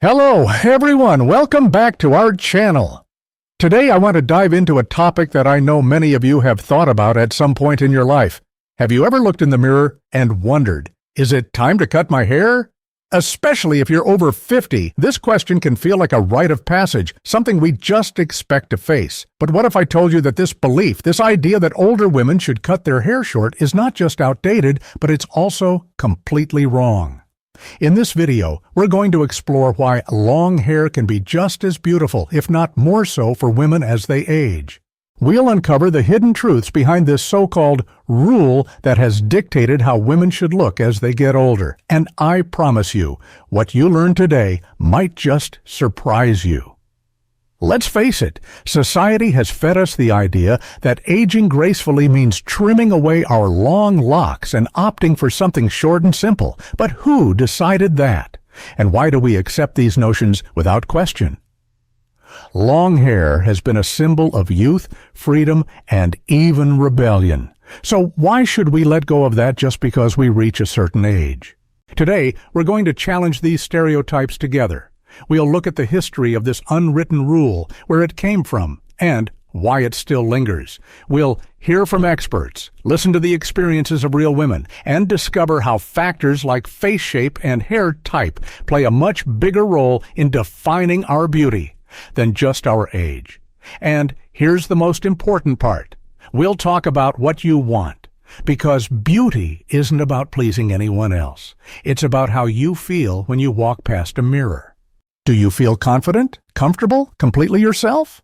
Hello, everyone. Welcome back to our channel. Today, I want to dive into a topic that I know many of you have thought about at some point in your life. Have you ever looked in the mirror and wondered, is it time to cut my hair? Especially if you're over 50, this question can feel like a rite of passage, something we just expect to face. But what if I told you that this belief, this idea that older women should cut their hair short is not just outdated, but it's also completely wrong? In this video, we're going to explore why long hair can be just as beautiful, if not more so, for women as they age. We'll uncover the hidden truths behind this so-called rule that has dictated how women should look as they get older. And I promise you, what you learn today might just surprise you. Let's face it, society has fed us the idea that aging gracefully means trimming away our long locks and opting for something short and simple. But who decided that? And why do we accept these notions without question? Long hair has been a symbol of youth, freedom, and even rebellion. So why should we let go of that just because we reach a certain age? Today, we're going to challenge these stereotypes together. We'll look at the history of this unwritten rule, where it came from, and why it still lingers. We'll hear from experts, listen to the experiences of real women, and discover how factors like face shape and hair type play a much bigger role in defining our beauty than just our age. And here's the most important part. We'll talk about what you want, because beauty isn't about pleasing anyone else. It's about how you feel when you walk past a mirror. Do you feel confident, comfortable, completely yourself?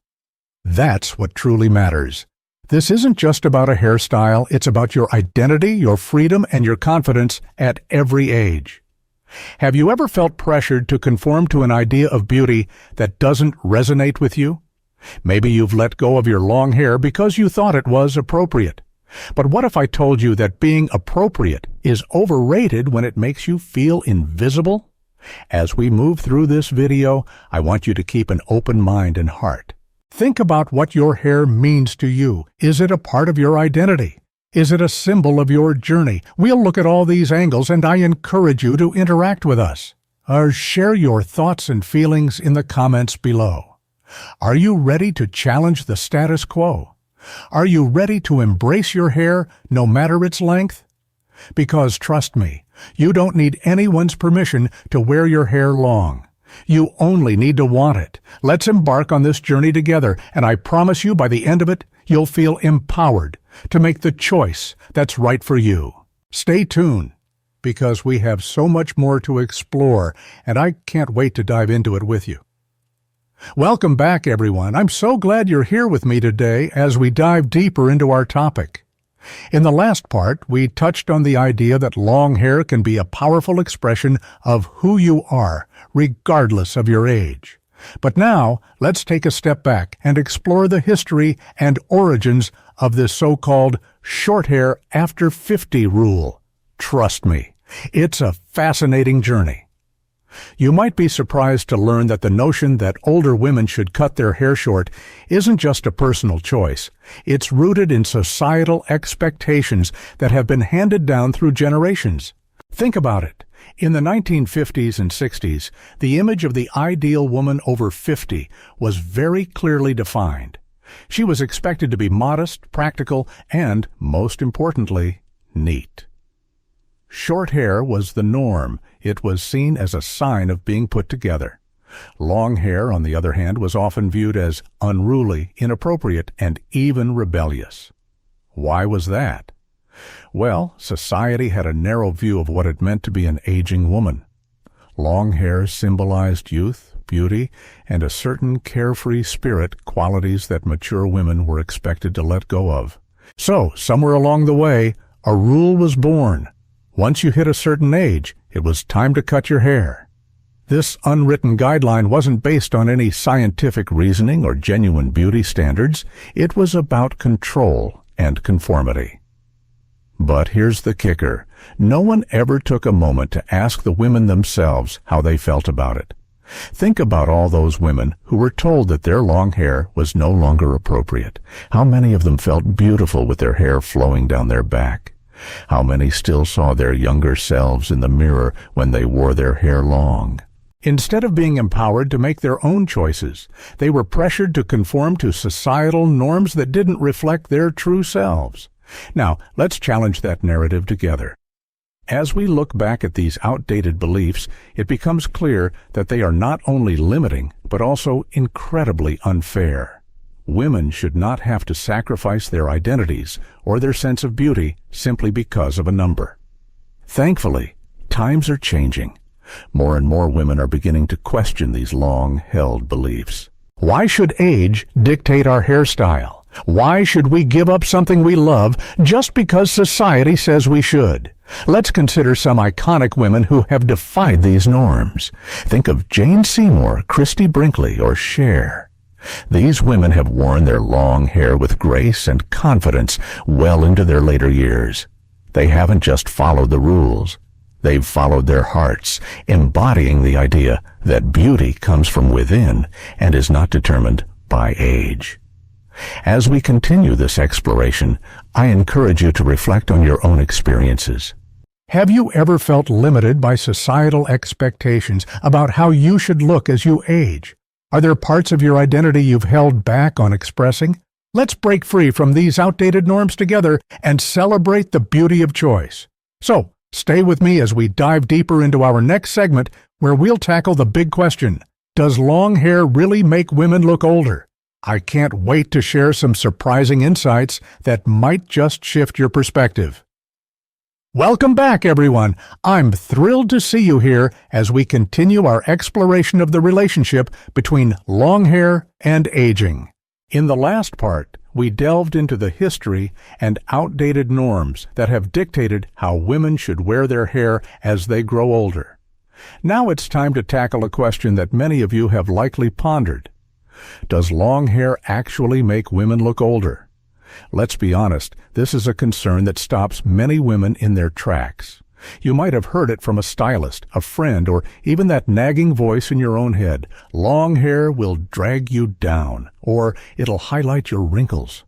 That's what truly matters. This isn't just about a hairstyle, it's about your identity, your freedom, and your confidence at every age. Have you ever felt pressured to conform to an idea of beauty that doesn't resonate with you? Maybe you've let go of your long hair because you thought it was appropriate. But what if I told you that being appropriate is overrated when it makes you feel invisible? As we move through this video, I want you to keep an open mind and heart. Think about what your hair means to you. Is it a part of your identity? Is it a symbol of your journey? We'll look at all these angles, and I encourage you to interact with us. Share your thoughts and feelings in the comments below. Are you ready to challenge the status quo? Are you ready to embrace your hair, no matter its length? Because trust me, you don't need anyone's permission to wear your hair long. You only need to want it. Let's embark on this journey together, and I promise you by the end of it, you'll feel empowered to make the choice that's right for you. Stay tuned, because we have so much more to explore, and I can't wait to dive into it with you. Welcome back, everyone. I'm so glad you're here with me today as we dive deeper into our topic. In the last part, we touched on the idea that long hair can be a powerful expression of who you are, regardless of your age. But now, let's take a step back and explore the history and origins of this so-called short hair after 50 rule. Trust me, it's a fascinating journey. You might be surprised to learn that the notion that older women should cut their hair short isn't just a personal choice. It's rooted in societal expectations that have been handed down through generations. Think about it. In the 1950s and 60s, the image of the ideal woman over 50 was very clearly defined. She was expected to be modest, practical, and, most importantly, neat. Short hair was the norm. It was seen as a sign of being put together. Long hair, on the other hand, was often viewed as unruly, inappropriate, and even rebellious. Why was that? Well, society had a narrow view of what it meant to be an aging woman. Long hair symbolized youth, beauty, and a certain carefree spirit, qualities that mature women were expected to let go of. So, somewhere along the way, a rule was born. Once you hit a certain age, it was time to cut your hair. This unwritten guideline wasn't based on any scientific reasoning or genuine beauty standards. It was about control and conformity. But here's the kicker. No one ever took a moment to ask the women themselves how they felt about it. Think about all those women who were told that their long hair was no longer appropriate. How many of them felt beautiful with their hair flowing down their back? How many still saw their younger selves in the mirror when they wore their hair long? Instead of being empowered to make their own choices, they were pressured to conform to societal norms that didn't reflect their true selves. Now, let's challenge that narrative together. As we look back at these outdated beliefs, it becomes clear that they are not only limiting, but also incredibly unfair. Women should not have to sacrifice their identities or their sense of beauty simply because of a number. Thankfully, times are changing. More and more women are beginning to question these long-held beliefs. Why should age dictate our hairstyle? Why should we give up something we love just because society says we should? Let's consider some iconic women who have defied these norms. Think of Jane Seymour, Christy Brinkley, or Cher. These women have worn their long hair with grace and confidence well into their later years. They haven't just followed the rules. They've followed their hearts, embodying the idea that beauty comes from within and is not determined by age. As we continue this exploration, I encourage you to reflect on your own experiences. Have you ever felt limited by societal expectations about how you should look as you age? Are there parts of your identity you've held back on expressing? Let's break free from these outdated norms together and celebrate the beauty of choice. So, stay with me as we dive deeper into our next segment where we'll tackle the big question: does long hair really make women look older? I can't wait to share some surprising insights that might just shift your perspective. Welcome back, everyone. I'm thrilled to see you here as we continue our exploration of the relationship between long hair and aging. In the last part, we delved into the history and outdated norms that have dictated how women should wear their hair as they grow older. Now it's time to tackle a question that many of you have likely pondered. Does long hair actually make women look older? Let's be honest, this is a concern that stops many women in their tracks. You might have heard it from a stylist, a friend, or even that nagging voice in your own head. Long hair will drag you down, or it'll highlight your wrinkles.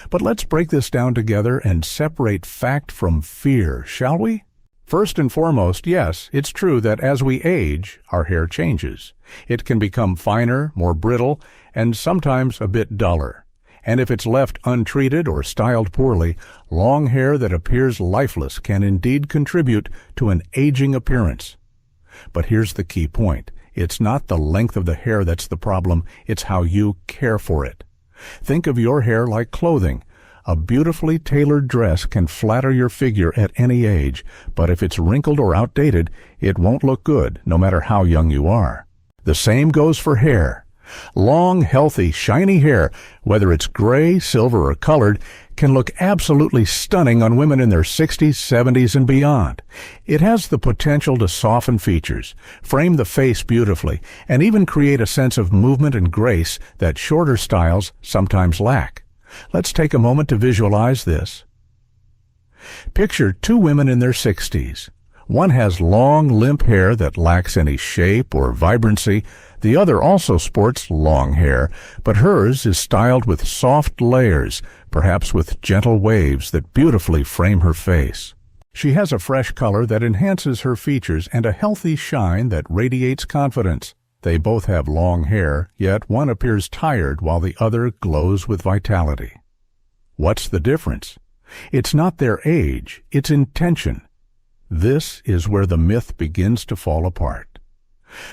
But let's break this down together and separate fact from fear, shall we? First and foremost, yes, it's true that as we age, our hair changes. It can become finer, more brittle, and sometimes a bit duller. And if it's left untreated or styled poorly, long hair that appears lifeless can indeed contribute to an aging appearance. But here's the key point. It's not the length of the hair that's the problem, it's how you care for it. Think of your hair like clothing. A beautifully tailored dress can flatter your figure at any age, but if it's wrinkled or outdated, it won't look good, no matter how young you are. The same goes for hair. Long, healthy, shiny hair, whether it's gray, silver, or colored, can look absolutely stunning on women in their 60s, 70s, and beyond. It has the potential to soften features, frame the face beautifully, and even create a sense of movement and grace that shorter styles sometimes lack. Let's take a moment to visualize this. Picture two women in their 60s. One has long, limp hair that lacks any shape or vibrancy. The other also sports long hair, but hers is styled with soft layers, perhaps with gentle waves that beautifully frame her face. She has a fresh color that enhances her features and a healthy shine that radiates confidence. They both have long hair, yet one appears tired while the other glows with vitality. What's the difference? It's not their age, it's intention. This is where the myth begins to fall apart.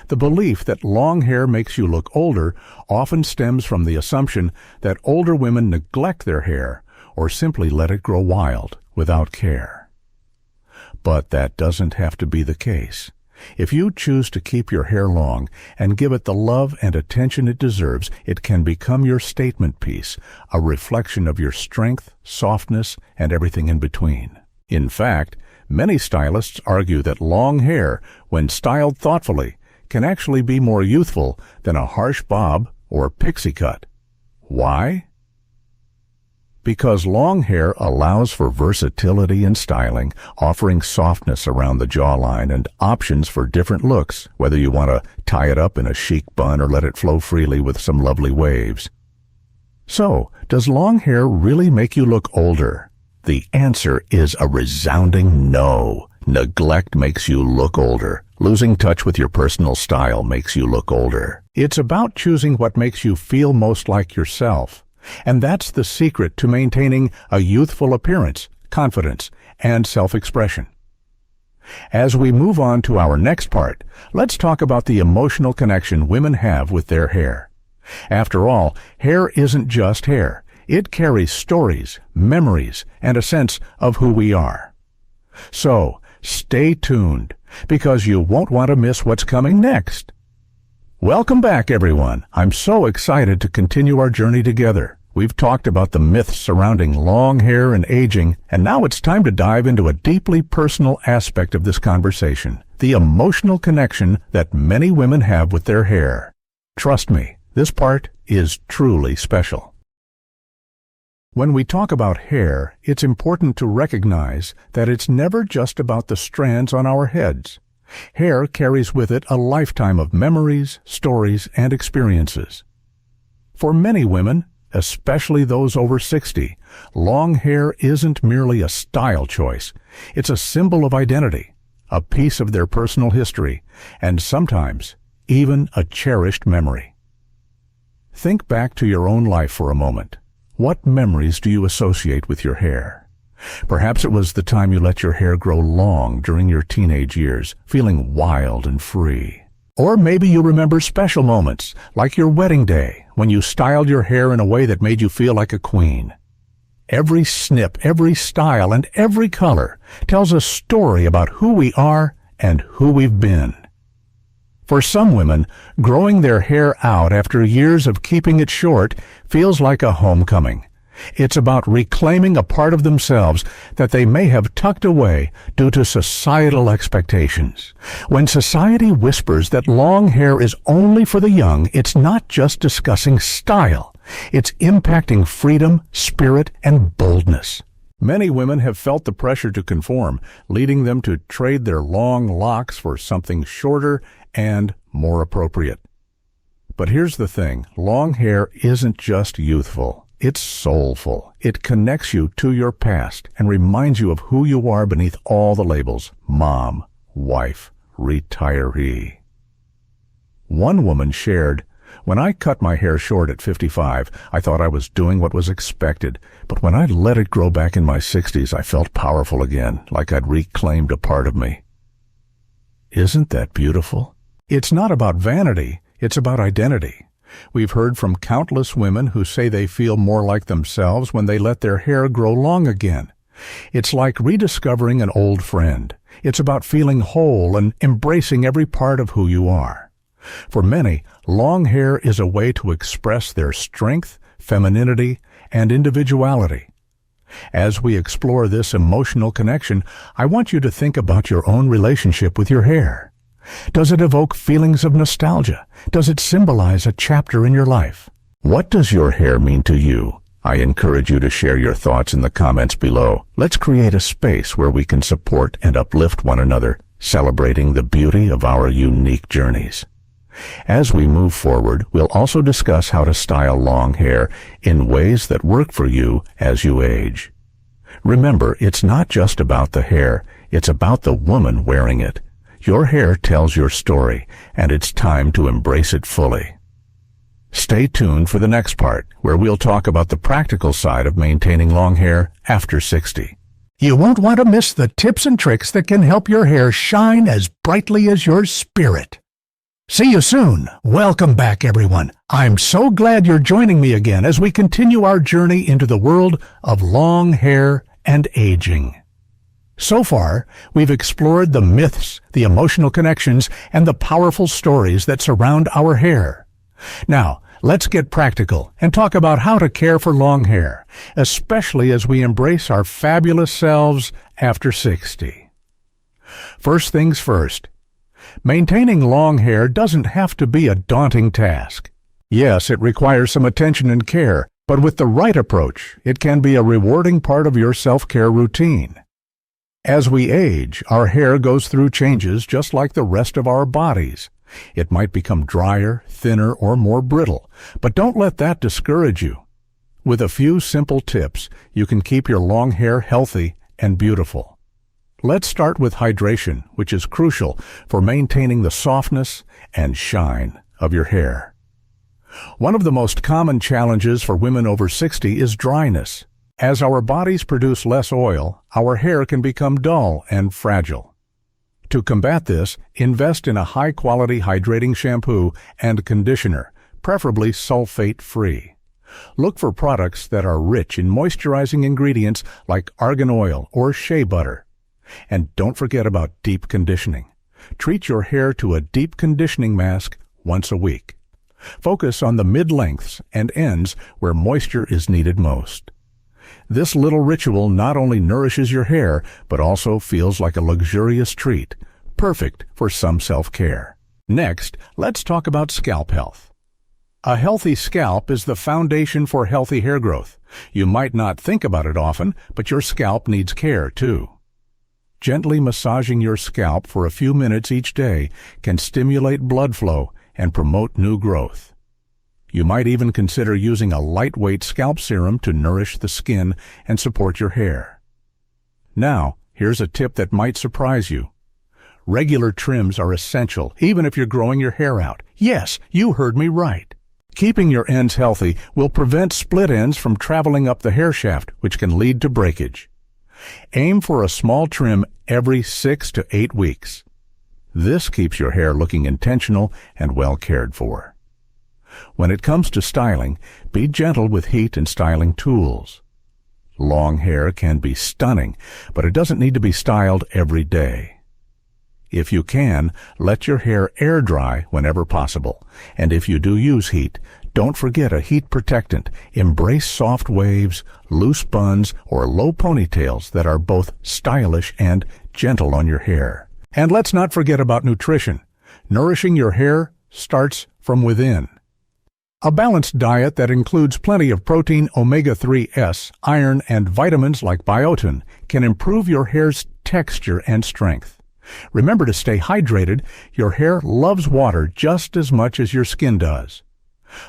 The belief that long hair makes you look older often stems from the assumption that older women neglect their hair or simply let it grow wild without care. But that doesn't have to be the case. If you choose to keep your hair long and give it the love and attention it deserves, it can become your statement piece, a reflection of your strength, softness, and everything in between. In fact, many stylists argue that long hair, when styled thoughtfully, can actually be more youthful than a harsh bob or pixie cut. Why? Because long hair allows for versatility in styling, offering softness around the jawline and options for different looks, whether you want to tie it up in a chic bun or let it flow freely with some lovely waves. So, does long hair really make you look older? The answer is a resounding no. Neglect makes you look older. Losing touch with your personal style makes you look older. It's about choosing what makes you feel most like yourself. And that's the secret to maintaining a youthful appearance, confidence, and self-expression. As we move on to our next part, let's talk about the emotional connection women have with their hair. After all, hair isn't just hair. It carries stories, memories, and a sense of who we are. So, stay tuned, because you won't want to miss what's coming next. Welcome back, everyone. I'm so excited to continue our journey together. We've talked about the myths surrounding long hair and aging, and now it's time to dive into a deeply personal aspect of this conversation, the emotional connection that many women have with their hair. Trust me, this part is truly special. When we talk about hair, it's important to recognize that it's never just about the strands on our heads. Hair carries with it a lifetime of memories, stories, and experiences. For many women, especially those over 60, long hair isn't merely a style choice. It's a symbol of identity, a piece of their personal history, and sometimes even a cherished memory. Think back to your own life for a moment. What memories do you associate with your hair? Perhaps it was the time you let your hair grow long during your teenage years, feeling wild and free. Or maybe you remember special moments, like your wedding day, when you styled your hair in a way that made you feel like a queen. Every snip, every style, and every color tells a story about who we are and who we've been. For some women, growing their hair out after years of keeping it short feels like a homecoming. It's about reclaiming a part of themselves that they may have tucked away due to societal expectations. When society whispers that long hair is only for the young, it's not just discussing style. It's impacting freedom, spirit, and boldness. Many women have felt the pressure to conform, leading them to trade their long locks for something shorter and more appropriate. But here's the thing, long hair isn't just youthful. It's soulful. It connects you to your past and reminds you of who you are beneath all the labels: mom, wife, retiree. One woman shared, "When I cut my hair short at 55, I thought I was doing what was expected, but when I let it grow back in my 60s, I felt powerful again, like I'd reclaimed a part of me." Isn't that beautiful? It's not about vanity, it's about identity. We've heard from countless women who say they feel more like themselves when they let their hair grow long again. It's like rediscovering an old friend. It's about feeling whole and embracing every part of who you are. For many, long hair is a way to express their strength, femininity, and individuality. As we explore this emotional connection, I want you to think about your own relationship with your hair. Does it evoke feelings of nostalgia? Does it symbolize a chapter in your life? What does your hair mean to you? I encourage you to share your thoughts in the comments below. Let's create a space where we can support and uplift one another, celebrating the beauty of our unique journeys. As we move forward, we'll also discuss how to style long hair in ways that work for you as you age. Remember, it's not just about the hair, it's about the woman wearing it. Your hair tells your story, and it's time to embrace it fully. Stay tuned for the next part, where we'll talk about the practical side of maintaining long hair after 60. You won't want to miss the tips and tricks that can help your hair shine as brightly as your spirit. See you soon. Welcome back, everyone. I'm so glad you're joining me again as we continue our journey into the world of long hair and aging. So far, we've explored the myths, the emotional connections, and the powerful stories that surround our hair. Now, let's get practical and talk about how to care for long hair, especially as we embrace our fabulous selves after 60. First things first, maintaining long hair doesn't have to be a daunting task. Yes, it requires some attention and care, but with the right approach, it can be a rewarding part of your self-care routine. As we age, our hair goes through changes just like the rest of our bodies. It might become drier, thinner, or more brittle, but don't let that discourage you. With a few simple tips, you can keep your long hair healthy and beautiful. Let's start with hydration, which is crucial for maintaining the softness and shine of your hair. One of the most common challenges for women over 60 is dryness. As our bodies produce less oil, our hair can become dull and fragile. To combat this, invest in a high-quality hydrating shampoo and conditioner, preferably sulfate-free. Look for products that are rich in moisturizing ingredients like argan oil or shea butter. And don't forget about deep conditioning. Treat your hair to a deep conditioning mask once a week. Focus on the mid-lengths and ends where moisture is needed most. This little ritual not only nourishes your hair, but also feels like a luxurious treat, perfect for some self-care. Next, let's talk about scalp health. A healthy scalp is the foundation for healthy hair growth. You might not think about it often, but your scalp needs care too. Gently massaging your scalp for a few minutes each day can stimulate blood flow and promote new growth. You might even consider using a lightweight scalp serum to nourish the skin and support your hair. Now, here's a tip that might surprise you. Regular trims are essential, even if you're growing your hair out. Yes, you heard me right. Keeping your ends healthy will prevent split ends from traveling up the hair shaft, which can lead to breakage. Aim for a small trim every 6 to 8 weeks. This keeps your hair looking intentional and well cared for. When it comes to styling, be gentle with heat and styling tools. Long hair can be stunning, but it doesn't need to be styled every day. If you can, let your hair air dry whenever possible. And if you do use heat, don't forget a heat protectant. Embrace soft waves, loose buns, or low ponytails that are both stylish and gentle on your hair. And let's not forget about nutrition. Nourishing your hair starts from within. A balanced diet that includes plenty of protein, omega-3s, iron, and vitamins like biotin can improve your hair's texture and strength. Remember to stay hydrated. Your hair loves water just as much as your skin does.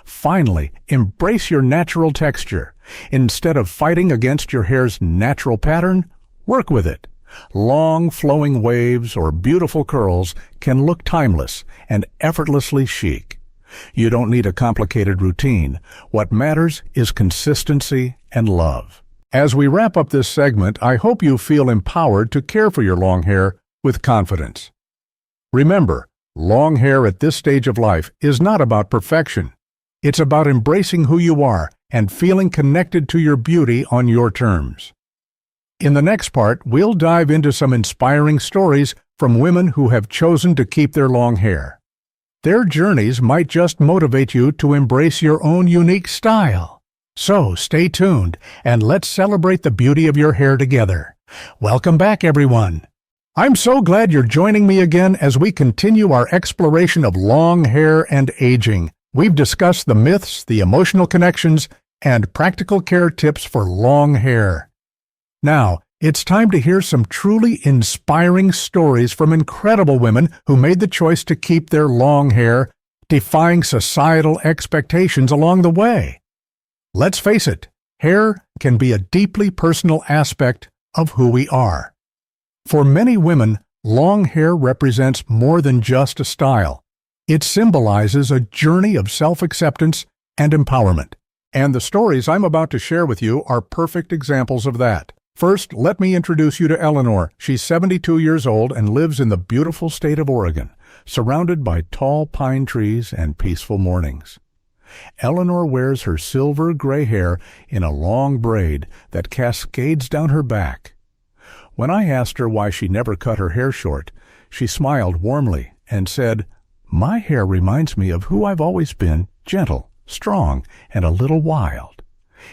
Finally, embrace your natural texture. Instead of fighting against your hair's natural pattern, work with it. Long, flowing waves or beautiful curls can look timeless and effortlessly chic. You don't need a complicated routine. What matters is consistency and love. As we wrap up this segment, I hope you feel empowered to care for your long hair with confidence. Remember, long hair at this stage of life is not about perfection. It's about embracing who you are and feeling connected to your beauty on your terms. In the next part, we'll dive into some inspiring stories from women who have chosen to keep their long hair. Their journeys might just motivate you to embrace your own unique style. So stay tuned and let's celebrate the beauty of your hair together. Welcome back, everyone. I'm so glad you're joining me again as we continue our exploration of long hair and aging. We've discussed the myths, the emotional connections, and practical care tips for long hair. Now, it's time to hear some truly inspiring stories from incredible women who made the choice to keep their long hair, defying societal expectations along the way. Let's face it, hair can be a deeply personal aspect of who we are. For many women, long hair represents more than just a style. It symbolizes a journey of self-acceptance and empowerment. And the stories I'm about to share with you are perfect examples of that. First, let me introduce you to Eleanor. She's 72 years old and lives in the beautiful state of Oregon, surrounded by tall pine trees and peaceful mornings. Eleanor wears her silver gray hair in a long braid that cascades down her back. When I asked her why she never cut her hair short, she smiled warmly and said, "My hair reminds me of who I've always been, gentle, strong, and a little wild.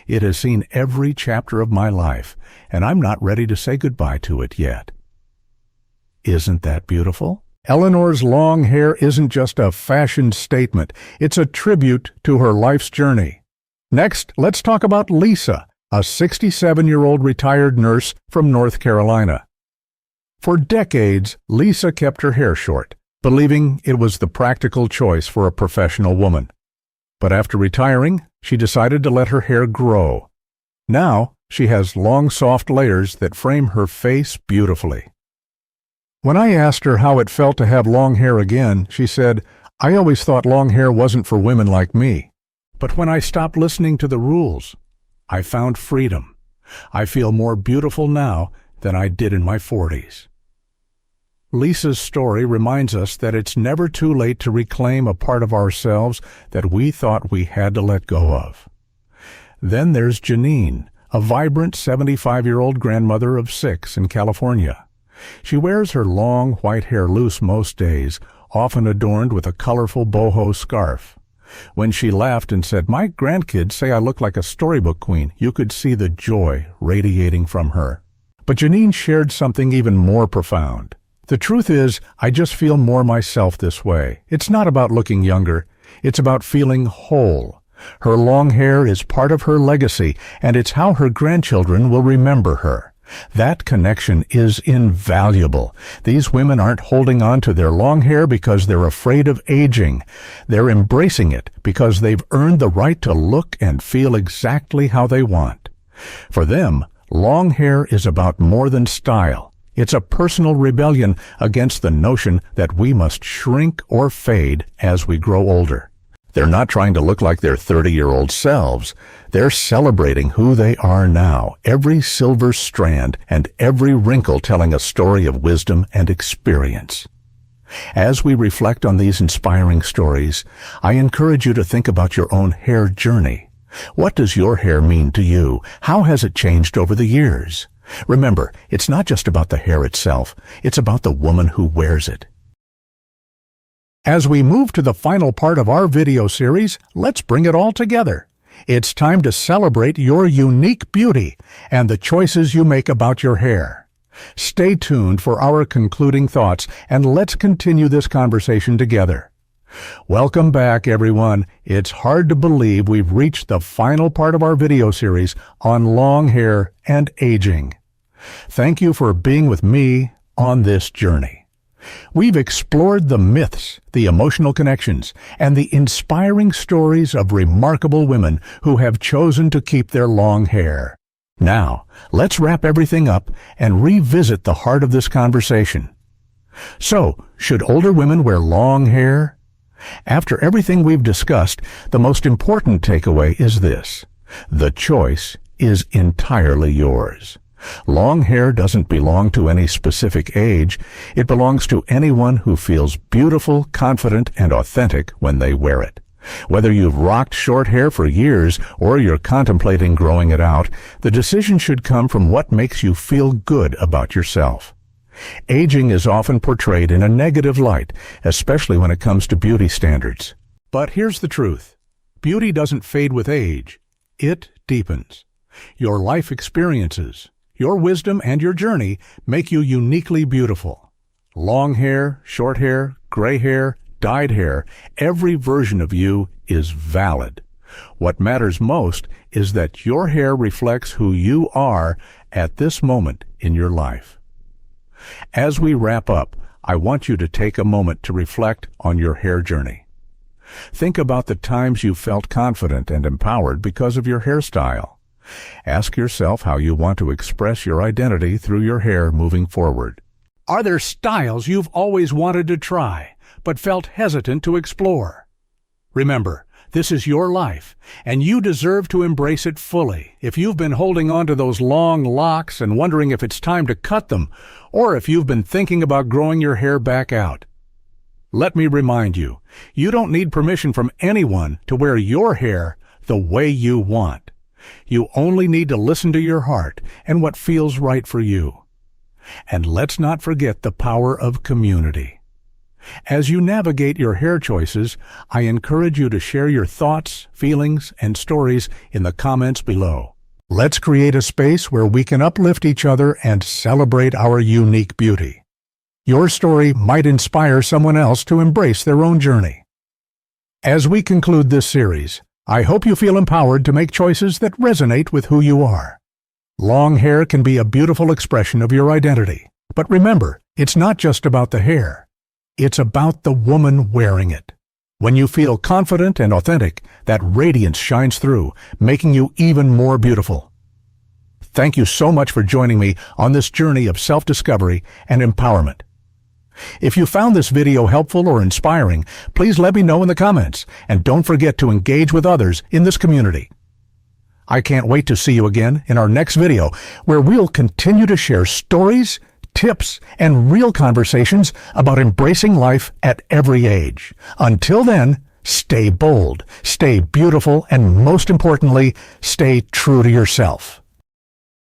It has seen every chapter of my life, and I'm not ready to say goodbye to it yet." Isn't that beautiful? Eleanor's long hair isn't just a fashion statement. It's a tribute to her life's journey. Next, let's talk about Lisa, a 67-year-old retired nurse from North Carolina. For decades, Lisa kept her hair short, believing it was the practical choice for a professional woman. But after retiring, she decided to let her hair grow. Now, she has long, soft layers that frame her face beautifully. When I asked her how it felt to have long hair again, she said, "I always thought long hair wasn't for women like me. But when I stopped listening to the rules, I found freedom. I feel more beautiful now than I did in my 40s." Lisa's story reminds us that it's never too late to reclaim a part of ourselves that we thought we had to let go of. Then there's Janine, a vibrant 75-year-old grandmother of 6 in California. She wears her long white hair loose most days, often adorned with a colorful boho scarf. When she laughed and said, "My grandkids say I look like a storybook queen," you could see the joy radiating from her. But Janine shared something even more profound. "The truth is, I just feel more myself this way. It's not about looking younger. It's about feeling whole. Her long hair is part of her legacy, and it's how her grandchildren will remember her. That connection is invaluable. These women aren't holding on to their long hair because they're afraid of aging. They're embracing it because they've earned the right to look and feel exactly how they want. For them, long hair is about more than style. It's a personal rebellion against the notion that we must shrink or fade as we grow older. They're not trying to look like their 30-year-old selves. They're celebrating who they are now, every silver strand and every wrinkle telling a story of wisdom and experience. As we reflect on these inspiring stories, I encourage you to think about your own hair journey. What does your hair mean to you? How has it changed over the years? Remember, it's not just about the hair itself, it's about the woman who wears it. As we move to the final part of our video series, let's bring it all together. It's time to celebrate your unique beauty and the choices you make about your hair. Stay tuned for our concluding thoughts, and let's continue this conversation together. Welcome back, everyone. It's hard to believe we've reached the final part of our video series on long hair and aging. Thank you for being with me on this journey. We've explored the myths, the emotional connections, and the inspiring stories of remarkable women who have chosen to keep their long hair. Now, let's wrap everything up and revisit the heart of this conversation. So, should older women wear long hair? After everything we've discussed, the most important takeaway is this: the choice is entirely yours. Long hair doesn't belong to any specific age. It belongs to anyone who feels beautiful, confident, and authentic when they wear it. Whether you've rocked short hair for years or you're contemplating growing it out, the decision should come from what makes you feel good about yourself. Aging is often portrayed in a negative light, especially when it comes to beauty standards. But here's the truth. Beauty doesn't fade with age. It deepens. Your life experiences, your wisdom, and your journey make you uniquely beautiful. Long hair, short hair, gray hair, dyed hair, every version of you is valid. What matters most is that your hair reflects who you are at this moment in your life. As we wrap up, I want you to take a moment to reflect on your hair journey. Think about the times you felt confident and empowered because of your hairstyle. Ask yourself how you want to express your identity through your hair moving forward. Are there styles you've always wanted to try, but felt hesitant to explore? Remember, this is your life, and you deserve to embrace it fully. If you've been holding on to those long locks and wondering if it's time to cut them, or if you've been thinking about growing your hair back out, let me remind you, you don't need permission from anyone to wear your hair the way you want. You only need to listen to your heart and what feels right for you. And let's not forget the power of community. As you navigate your hair choices, I encourage you to share your thoughts, feelings, and stories in the comments below. Let's create a space where we can uplift each other and celebrate our unique beauty. Your story might inspire someone else to embrace their own journey. As we conclude this series, I hope you feel empowered to make choices that resonate with who you are. Long hair can be a beautiful expression of your identity. But remember, it's not just about the hair. It's about the woman wearing it. When you feel confident and authentic, that radiance shines through, making you even more beautiful. Thank you so much for joining me on this journey of self-discovery and empowerment. If you found this video helpful or inspiring, please let me know in the comments, and don't forget to engage with others in this community. I can't wait to see you again in our next video, where we'll continue to share stories, tips, and real conversations about embracing life at every age. Until then, stay bold, stay beautiful, and most importantly, stay true to yourself.